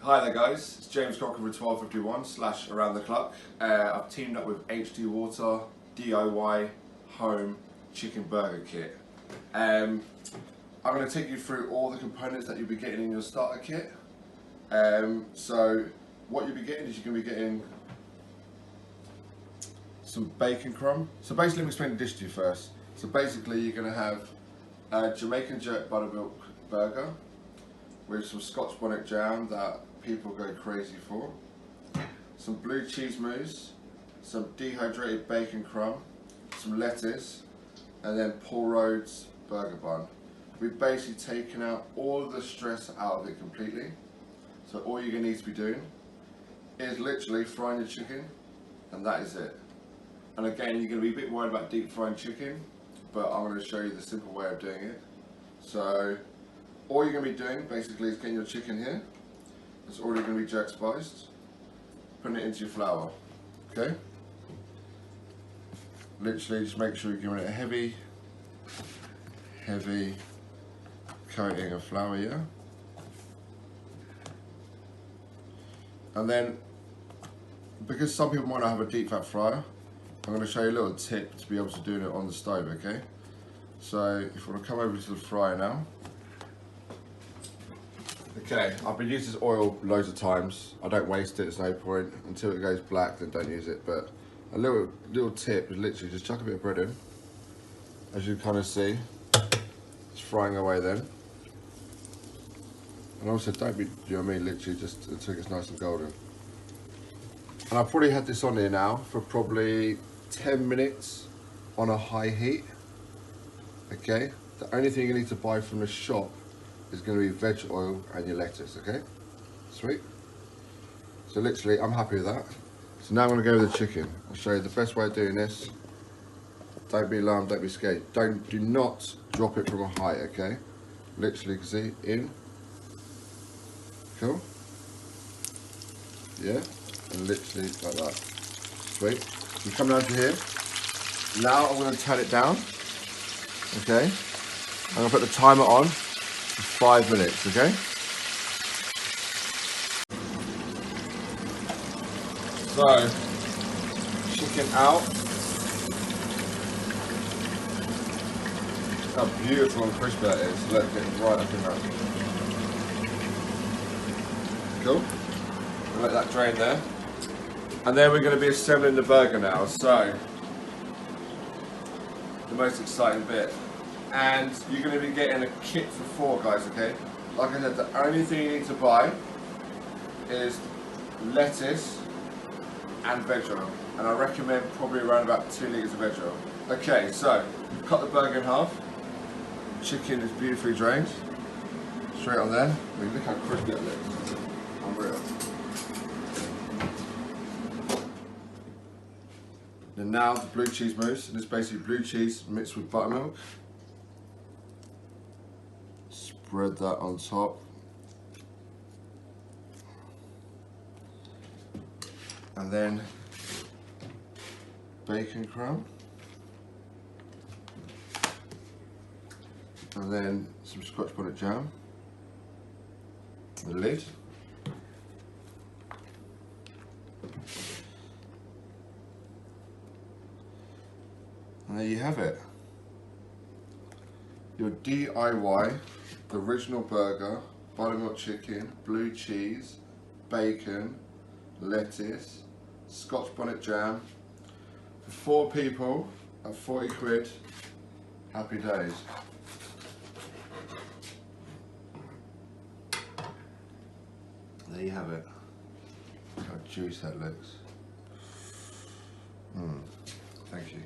Hi there guys, it's James Cochran with 1251 / Around the Clock. I've teamed up with HD Water DIY Home Chicken Burger Kit. I'm going to take you through all the components that you'll be getting in your starter kit. So what you'll be getting is you're going to be getting some bacon crumb. So basically, let me explain the dish to you first. So basically you're going to have a Jamaican jerk buttermilk burger with some Scotch bonnet jam that people go crazy for, some blue cheese mousse, some dehydrated bacon crumb, some lettuce, and then Paul Rhodes burger bun. We've basically taken out all the stress out of it completely. So all you're going to need to be doing is literally frying your chicken, and that is it. And again, you're going to be a bit worried about deep frying chicken, but I'm going to show you the simple way of doing it. So all you're going to be doing basically is getting your chicken here. It's already going to be jerk spiced. Putting it into your flour. Okay? Literally just make sure you're giving it a heavy coating of flour, yeah? And then, because some people might not have a deep fat fryer, I'm going to show you a little tip to be able to do it on the stove, okay? So if you want to come over to the fryer now. Okay, I've been using this oil loads of times. I don't waste it, there's no point. Until it goes black, then don't use it. But a little tip is literally just chuck a bit of bread in. As you kind of see, it's frying away then. And also don't be, you know what I mean, literally just until it gets nice and golden. And I've probably had this on here now for probably 10 minutes on a high heat. Okay, the only thing you need to buy from the shop is going to be veg oil and your lettuce, okay? Sweet. So literally, I'm happy with that. So now I'm going to go with the chicken. I'll show you the best way of doing this. Don't be alarmed, don't be scared. Do not drop it from a height, okay? Literally, you can see, in. Cool. Yeah, and literally like that. Sweet. You come down to here. Now I'm going to turn it down, okay? I'm going to put the timer on. 5 minutes, okay? So, chicken out. How beautiful and crisp that is. Look, getting right up in that. Cool. We'll let that drain there. And then we're going to be assembling the burger now. So, the most exciting bit. And you're going to be getting a kit for 4 guys, okay? Like I said, the only thing you need to buy is lettuce and veg oil. And I recommend probably around about 2 litres of veg oil. Okay, so cut the burger in half. Chicken is beautifully drained. Straight on there. I mean, look how crispy it looks. Unreal. And now the blue cheese mousse, and it's basically blue cheese mixed with buttermilk. Spread that on top. And then bacon crumb. And then some Scotch bonnet jam. The lid. And there you have it. Your DIY original burger, buttermilk chicken, blue cheese, bacon, lettuce, Scotch bonnet jam for 4 people at 40 quid. Happy days. There you have it. Look how juicy that looks. Thank you.